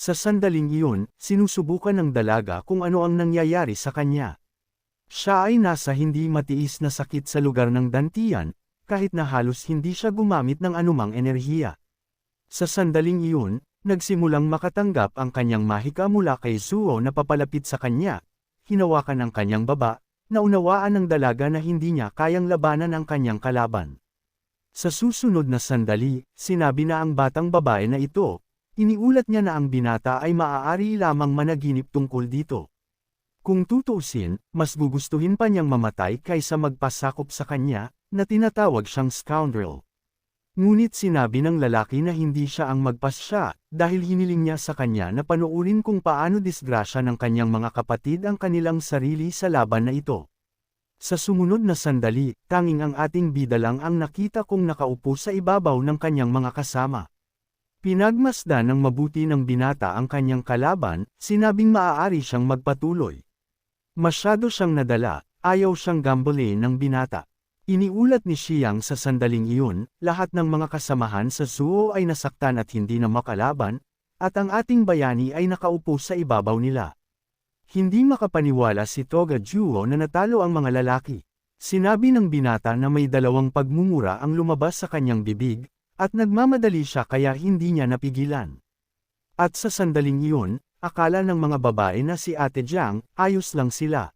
Sa sandaling iyon, sinusubukan ng dalaga kung ano ang nangyayari sa kanya. Siya ay nasa hindi matiis na sakit sa lugar ng dantian, kahit na halos hindi siya gumamit ng anumang enerhiya. Sa sandaling iyon, nagsimulang makatanggap ang kanyang mahika mula kay Zuo na papalapit sa kanya, hinawakan ang kanyang baba, naunawaan ng dalaga na hindi niya kayang labanan ang kanyang kalaban. Sa susunod na sandali, sinabi na ang batang babae na ito, iniulat niya na ang binata ay maaari lamang managinip tungkol dito. Kung tutuusin, mas gugustuhin pa niyang mamatay kaysa magpasakop sa kanya, na tinatawag siyang scoundrel. Ngunit sinabi ng lalaki na hindi siya ang magpasya, dahil hiniling niya sa kanya na panuurin kung paano disgrasya ng kanyang mga kapatid ang kanilang sarili sa laban na ito. Sa sumunod na sandali, tanging ang ating bida lang ang nakita kung nakaupo sa ibabaw ng kanyang mga kasama. Pinagmasdan ng mabuti ng binata ang kanyang kalaban, sinabing maaari siyang magpatuloy. Masyado siyang nadala, ayaw siyang gambulin ng binata. Iniulat ni Xiang sa sandaling iyon, lahat ng mga kasamahan sa Zuo ay nasaktan at hindi na makalaban, at ang ating bayani ay nakaupo sa ibabaw nila. Hindi makapaniwala si Toga Juo na natalo ang mga lalaki. Sinabi ng binata na may dalawang pagmumura ang lumabas sa kanyang bibig, at nagmamadali siya kaya hindi niya napigilan. At sa sandaling iyon, akala ng mga babae na si Ate Jiang, ayos lang sila.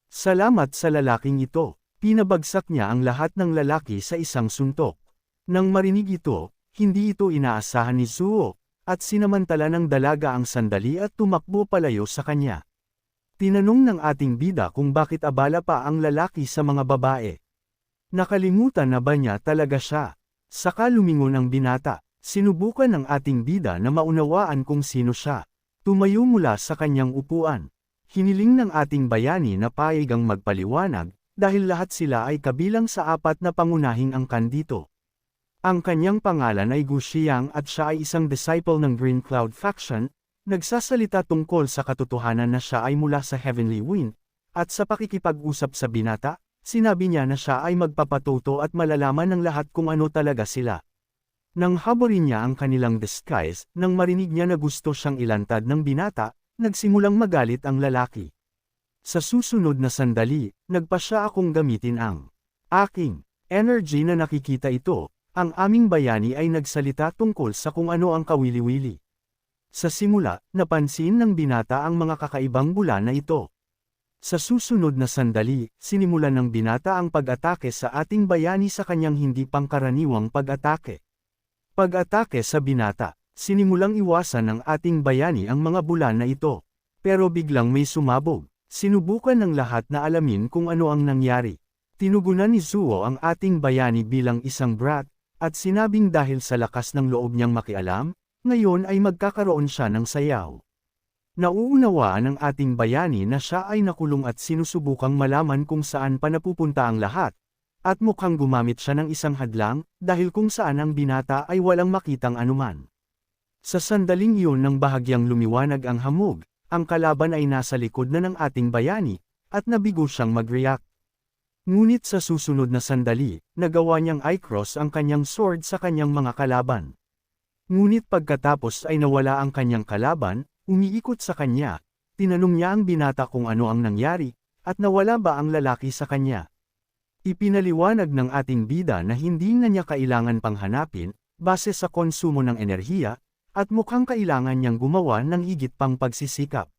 Salamat sa lalaking ito. Pinabagsak niya ang lahat ng lalaki sa isang suntok. Nang marinig ito, hindi ito inaasahan ni Zuo, at sinamantala ng dalaga ang sandali at tumakbo palayo sa kanya. Tinanong ng ating bida kung bakit abala pa ang lalaki sa mga babae. Nakalimutan na ba niya talaga siya? Saka lumingon ang binata, sinubukan ng ating bida na maunawaan kung sino siya. Tumayo mula sa kanyang upuan. Hiniling ng ating bayani na payagang magpaliwanag, dahil lahat sila ay kabilang sa apat na pangunahing angkan dito. Ang kanyang pangalan ay Gu Xiang at siya ay isang disciple ng Green Cloud Faction, nagsasalita tungkol sa katotohanan na siya ay mula sa Heavenly Wind, at sa pakikipag-usap sa binata, sinabi niya na siya ay magpapatuto at malalaman ng lahat kung ano talaga sila. Nang haborin niya ang kanilang disguise, nang marinig niya na gusto siyang ilantad ng binata, nagsimulang magalit ang lalaki. Sa susunod na sandali, nagpasya akong gamitin ang aking energy na nakikita ito, ang aming bayani ay nagsalita tungkol sa kung ano ang kawili-wili. Sa simula, napansin ng binata ang mga kakaibang bula na ito. Sa susunod na sandali, sinimulan ng binata ang pag-atake sa ating bayani sa kanyang hindi pangkaraniwang pag-atake. Pag-atake sa binata, sinimulang iwasan ng ating bayani ang mga bula na ito. Pero biglang may sumabog. Sinubukan ng lahat na alamin kung ano ang nangyari. Tinugunan ni Zuo ang ating bayani bilang isang brat, at sinabing dahil sa lakas ng loob niyang makialam, ngayon ay magkakaroon siya ng sayaw. Nauunawaan ng ating bayani na siya ay nakulong at sinusubukang malaman kung saan pa napupunta ang lahat, at mukhang gumamit siya ng isang hadlang, dahil kung saan ang binata ay walang makitang anuman. Sa sandaling iyon nang bahagyang lumiwanag ang hamog, ang kalaban ay nasa likod na ng ating bayani, at nabigo siyang mag-react. Ngunit sa susunod na sandali, nagawa niyang i-cross ang kanyang sword sa kanyang mga kalaban. Ngunit pagkatapos ay nawala ang kanyang kalaban, umiikot sa kanya, tinanong niya ang binata kung ano ang nangyari, at nawala ba ang lalaki sa kanya. Ipinaliwanag ng ating bida na hindi na niya kailangan pang hanapin, base sa konsumo ng enerhiya, at mukhang kailangan niyang gumawa ng higit pang pagsisikap.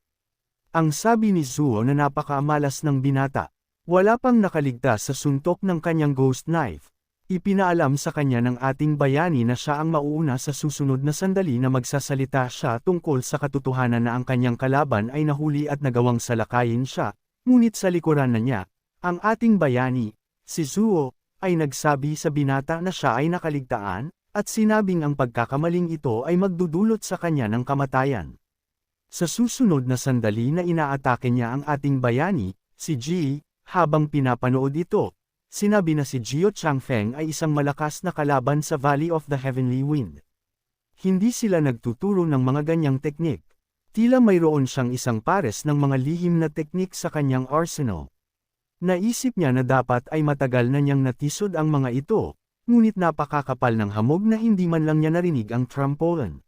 Ang sabi ni Zuo na napakaamalas ng binata, wala pang nakaligtas sa suntok ng kanyang ghost knife. Ipinaalam sa kanya ng ating bayani na siya ang mauuna sa susunod na sandali na magsasalita siya tungkol sa katotohanan na ang kanyang kalaban ay nahuli at nagawang salakayin siya, ngunit sa likuran na niya, ang ating bayani, si Zuo, ay nagsabi sa binata na siya ay nakaligtaan, at sinabing ang pagkakamaling ito ay magdudulot sa kanya ng kamatayan. Sa susunod na sandali na inaatake niya ang ating bayani, si Ji, habang pinapanood ito, sinabi na si Jiao Changfeng ay isang malakas na kalaban sa Valley of the Heavenly Wind. Hindi sila nagtuturo ng mga ganyang teknik. Tila mayroon siyang isang pares ng mga lihim na teknik sa kanyang arsenal. Naisip niya na dapat ay matagal na niyang natisod ang mga ito, ngunit napakakapal ng hamog na hindi man lang niya narinig ang trampoline.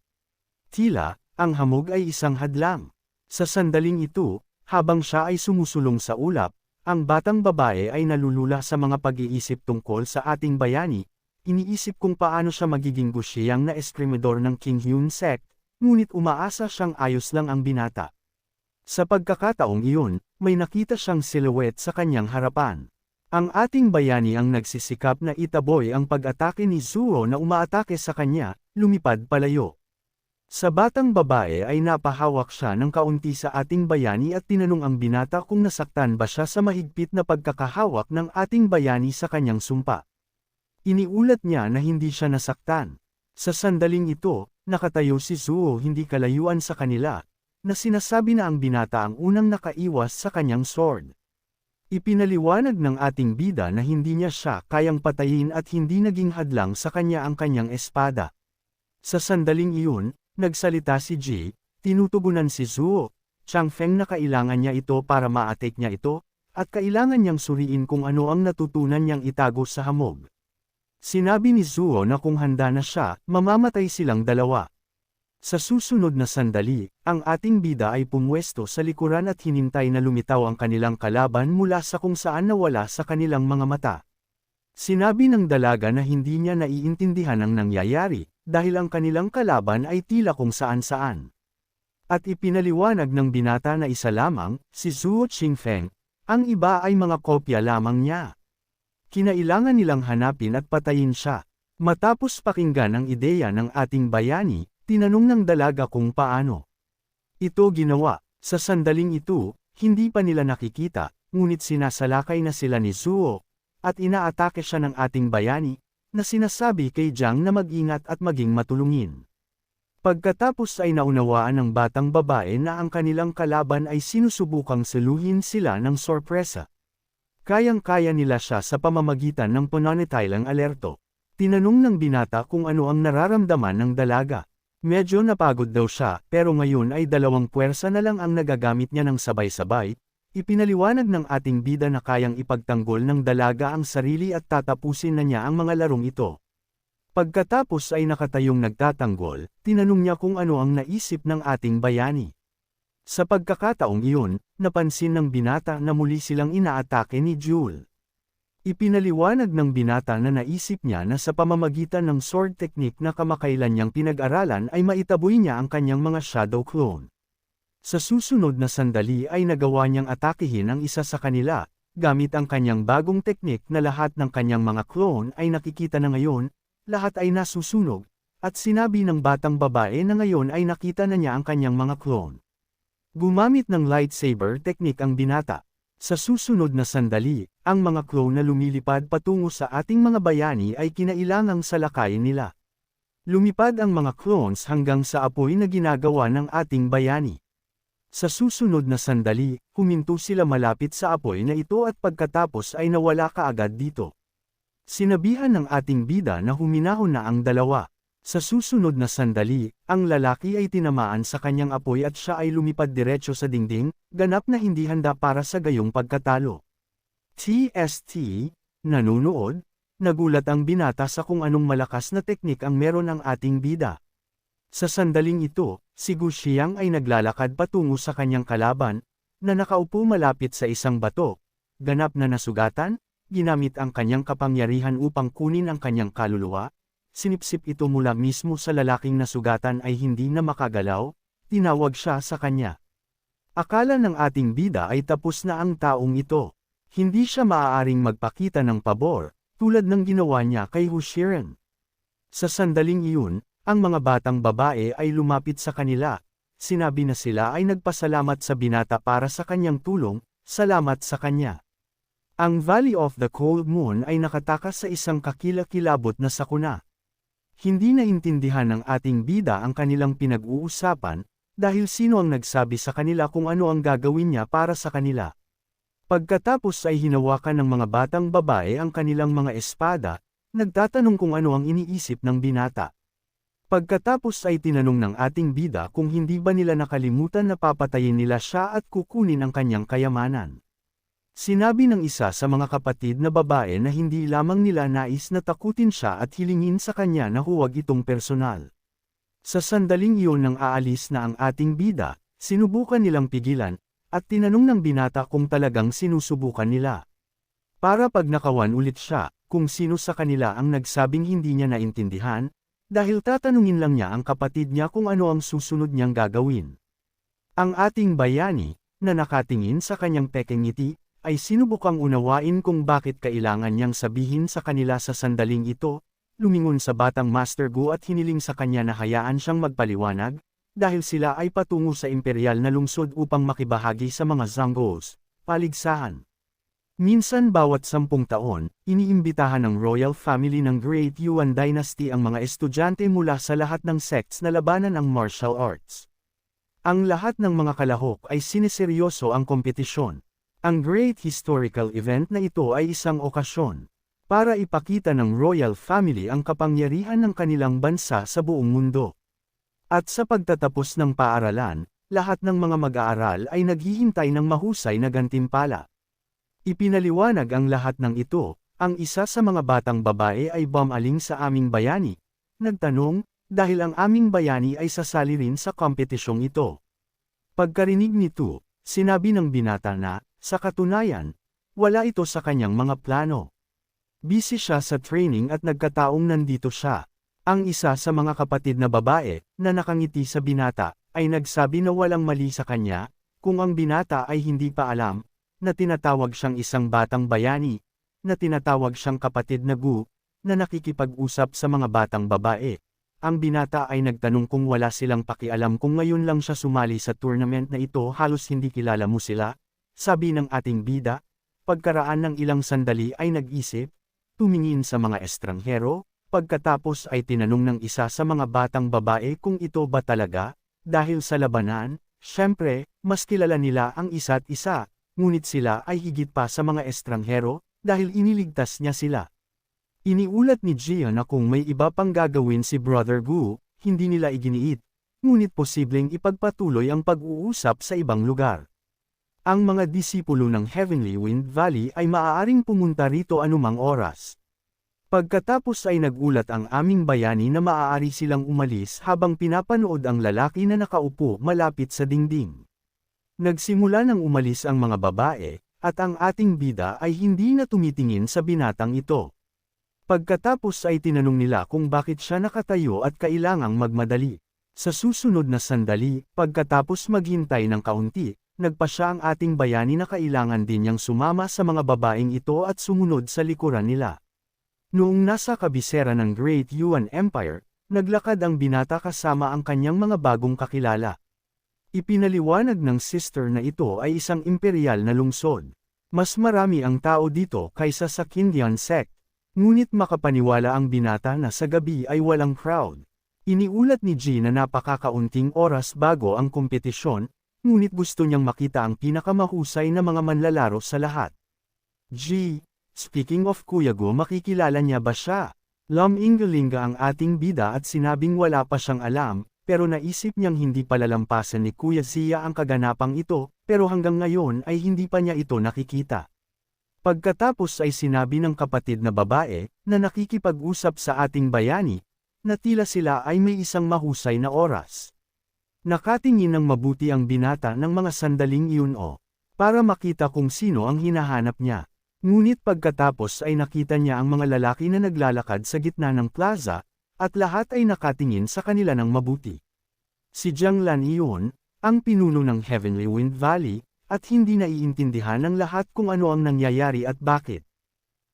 Tila, ang hamog ay isang hadlang. Sa sandaling ito, habang siya ay sumusulong sa ulap, ang batang babae ay nalulula sa mga pag-iisip tungkol sa ating bayani. Iniisip kung paano siya magiging gushiyang na eskrimidor ng King Hyun sect, ngunit umaasa siyang ayos lang ang binata. Sa pagkakataong iyon, may nakita siyang silhouette sa kanyang harapan. Ang ating bayani ang nagsisikap na itaboy ang pag-atake ni Zuo na umaatake sa kanya, lumipad palayo. Sa batang babae ay napahawak siya ng kaunti sa ating bayani at tinanong ang binata kung nasaktan ba siya sa mahigpit na pagkakahawak ng ating bayani sa kanyang sumpa. Iniulat niya na hindi siya nasaktan. Sa sandaling ito, nakatayo si Zuo hindi kalayuan sa kanila, na sinasabi na ang binata ang unang nakaiwas sa kanyang sword. Ipinaliwanag ng ating bida na hindi niya siya kayang patayin at hindi naging hadlang sa kanya ang kanyang espada. Sa sandaling iyon, nagsalita si Ji, tinutugunan si Zuo, Changfeng na kailangan niya ito para ma-attack niya ito, at kailangan niyang suriin kung ano ang natutunan niyang itago sa hamog. Sinabi ni Zuo na kung handa na siya, mamamatay silang dalawa. Sa susunod na sandali, ang ating bida ay pumwesto sa likuran at hinintay na lumitaw ang kanilang kalaban mula sa kung saan nawala sa kanilang mga mata. Sinabi ng dalaga na hindi niya naiintindihan ang nangyayari, dahil ang kanilang kalaban ay tila kung saan-saan. At ipinaliwanag ng binata na isa lamang, si Zuo Qingfeng, ang iba ay mga kopya lamang niya. Kinailangan nilang hanapin at patayin siya. Matapos pakinggan ang ideya ng ating bayani, tinanong ng dalaga kung paano ito ginawa. Sa sandaling ito, hindi pa nila nakikita, ngunit sinasalakay na sila ni Zuo, at inaatake siya ng ating bayani, na sinasabi kay Jiang na mag-ingat at maging matulungin. Pagkatapos ay naunawaan ng batang babae na ang kanilang kalaban ay sinusubukang saluhin sila ng sorpresa. Kayang-kaya nila siya sa pamamagitan ng pananatilang alerto. Tinanong ng binata kung ano ang nararamdaman ng dalaga. Medyo napagod daw siya, pero ngayon ay dalawang puwersa na lang ang nagagamit niya ng sabay-sabay. Ipinaliwanag ng ating bida na kayang ipagtanggol ng dalaga ang sarili at tatapusin na niya ang mga larong ito. Pagkatapos ay nakatayong nagtatanggol, tinanong niya kung ano ang naisip ng ating bayani. Sa pagkakataong iyon, napansin ng binata na muli silang inaatake ni Jewel. Ipinaliwanag ng binata na naisip niya na sa pamamagitan ng sword technique na kamakailan niyang pinag-aralan ay maitaboy niya ang kanyang mga shadow clone. Sa susunod na sandali ay nagawa niyang atakihin ang isa sa kanila, gamit ang kanyang bagong teknik na lahat ng kanyang mga clone ay nakikita na ngayon, lahat ay nasusunog, at sinabi ng batang babae na ngayon ay nakita na niya ang kanyang mga clone. Gumamit ng lightsaber technique ang binata. Sa susunod na sandali, ang mga clone na lumilipad patungo sa ating mga bayani ay kinailangang salakayin nila. Lumipad ang mga clones hanggang sa apoy na ginagawa ng ating bayani. Sa susunod na sandali, huminto sila malapit sa apoy na ito at pagkatapos ay nawala kaagad dito. Sinabihan ng ating bida na huminahon na ang dalawa. Sa susunod na sandali, ang lalaki ay tinamaan sa kanyang apoy at siya ay lumipad diretso sa dingding, ganap na hindi handa para sa gayong pagkatalo. TST, nanunood, nagulat ang binata sa kung anong malakas na teknik ang meron ang ating bida. Sa sandaling ito, si Gu Xiang ay naglalakad patungo sa kanyang kalaban, na nakaupo malapit sa isang bato. Ganap na nasugatan, ginamit ang kanyang kapangyarihan upang kunin ang kanyang kaluluwa. Sinipsip ito mula mismo sa lalaking nasugatan ay hindi na makagalaw, tinawag siya sa kanya. Akala ng ating bida ay tapos na ang taong ito. Hindi siya maaaring magpakita ng pabor, tulad ng ginawa niya kay Hu Shiren. Sa sandaling iyon, ang mga batang babae ay lumapit sa kanila. Sinabi na sila ay nagpasalamat sa binata para sa kanyang tulong, salamat sa kanya. Ang Valley of the Cold Moon ay nakatakas sa isang kakilakilabot na sakuna. Hindi naintindihan ng ating bida ang kanilang pinag-uusapan, dahil sino ang nagsabi sa kanila kung ano ang gagawin niya para sa kanila. Pagkatapos ay hinawakan ng mga batang babae ang kanilang mga espada, nagtatanong kung ano ang iniisip ng binata. Pagkatapos ay tinanong ng ating bida kung hindi ba nila nakalimutan na papatayin nila siya at kukunin ang kanyang kayamanan. Sinabi ng isa sa mga kapatid na babae na hindi lamang nila nais na takutin siya at hilingin sa kanya na huwag itong personal. Sa sandaling iyon nang aalis na ang ating bida, sinubukan nilang pigilan, at tinanong ng binata kung talagang sinusubukan nila. Para pag nakawan ulit siya, kung sino sa kanila ang nagsabing hindi niya naintindihan, dahil tatanungin lang niya ang kapatid niya kung ano ang susunod niyang gagawin. Ang ating bayani, na nakatingin sa kanyang pekeng ngiti, ay sinubukang unawain kung bakit kailangan niyang sabihin sa kanila sa sandaling ito, lumingon sa batang Master Gu at hiniling sa kanya na hayaan siyang magpaliwanag, dahil sila ay patungo sa imperial na lungsod upang makibahagi sa mga Zanggos, paligsahan. Minsan bawat 10 taon, iniimbitahan ng royal family ng Great Yuan Dynasty ang mga estudyante mula sa lahat ng sects na labanan ang martial arts. Ang lahat ng mga kalahok ay sineseryoso ang kompetisyon. Ang Great Historical Event na ito ay isang okasyon para ipakita ng royal family ang kapangyarihan ng kanilang bansa sa buong mundo. At sa pagtatapos ng paaralan, lahat ng mga mag-aaral ay naghihintay ng mahusay na gantimpala. Ipinaliwanag ang lahat ng ito, ang isa sa mga batang babae ay bumaling sa aming bayani. Nagtanong, dahil ang aming bayani ay sasali rin sa kompetisyong ito. Pagkarinig nito, sinabi ng binata na, sa katunayan, wala ito sa kanyang mga plano. Busy siya sa training at nagkataong nandito siya. Ang isa sa mga kapatid na babae, na nakangiti sa binata, ay nagsabi na walang mali sa kanya, kung ang binata ay hindi pa alam, na tinatawag siyang isang batang bayani, na tinatawag siyang kapatid na Gu, na nakikipag-usap sa mga batang babae. Ang binata ay nagtanong kung wala silang pakialam kung ngayon lang siya sumali sa tournament na ito, halos hindi kilala mo sila. Sabi ng ating bida, pagkaraan ng ilang sandali ay nag-isip, tumingin sa mga estranghero, pagkatapos ay tinanong ng isa sa mga batang babae kung ito ba talaga, dahil sa labanan, syempre, mas kilala nila ang isa't isa, ngunit sila ay higit pa sa mga estranghero, dahil iniligtas niya sila. Iniulat ni Gia na kung may iba pang gagawin si Brother Gu, hindi nila iginiit, ngunit posibleng ipagpatuloy ang pag-uusap sa ibang lugar. Ang mga disipulo ng Heavenly Wind Valley ay maaaring pumunta rito anumang oras. Pagkatapos ay nagulat ang aming bayani na maaari silang umalis habang pinapanood ang lalaki na nakaupo malapit sa dingding. Nagsimula nang umalis ang mga babae, at ang ating bida ay hindi na tumitingin sa binatang ito. Pagkatapos ay tinanong nila kung bakit siya nakatayo at kailangang magmadali. Sa susunod na sandali, pagkatapos maghintay ng kaunti, nagpa siya ang ating bayani na kailangan din niyang sumama sa mga babaeng ito at sumunod sa likuran nila. Noong nasa kabisera ng Great Yuan Empire, naglakad ang binata kasama ang kanyang mga bagong kakilala. Ipinaliwanag ng sister na ito ay isang imperial na lungsod. Mas marami ang tao dito kaysa sa Kindian sect. Ngunit makapaniwala ang binata na sa gabi ay walang crowd. Iniulat ni G na napakakaunting oras bago ang kompetisyon, ngunit gusto niyang makita ang pinakamahusay na mga manlalaro sa lahat. G. Speaking of Kuya Gu, makikilala niya ba siya? Lumingalinga ang ating bida at sinabing wala pa siyang alam, pero naisip niyang hindi palalampasan ni Kuya Zia ang kaganapang ito, pero hanggang ngayon ay hindi pa niya ito nakikita. Pagkatapos ay sinabi ng kapatid na babae, na nakikipag-usap sa ating bayani, na tila sila ay may isang mahusay na oras. Nakatingin ng mabuti ang binata ng mga sandaling iyon para makita kung sino ang hinahanap niya. Ngunit pagkatapos ay nakita niya ang mga lalaki na naglalakad sa gitna ng plaza, at lahat ay nakatingin sa kanila ng mabuti. Si Jiang Lan iyon, ang pinuno ng Heavenly Wind Valley, at hindi naiintindihan ng lahat kung ano ang nangyayari at bakit.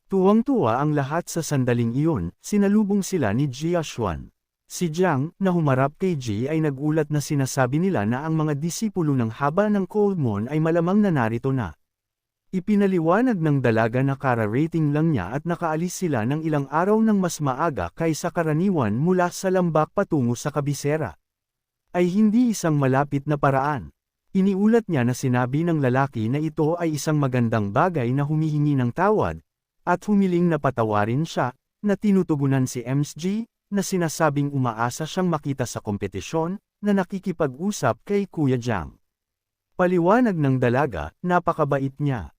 Tuwang-tuwa ang lahat sa sandaling iyon, sinalubong sila ni Jia Xuan. Si Jiang, na humarap kay Ji ay nagulat na sinasabi nila na ang mga disipulo ng haba ng Cold Moon ay malamang na narito na. Ipinaliwanag ng dalaga na kara-rating lang niya at nakaalis sila ng ilang araw ng mas maaga kaysa karaniwan mula sa lambak patungo sa kabisera. Ay hindi isang malapit na paraan. Iniulat niya na sinabi ng lalaki na ito ay isang magandang bagay na humihingi ng tawad, at humiling na patawarin siya, na tinutugunan si MSG, na sinasabing umaasa siyang makita sa kompetisyon, na nakikipag-usap kay Kuya Jiang. Paliwanag ng dalaga, napakabait niya.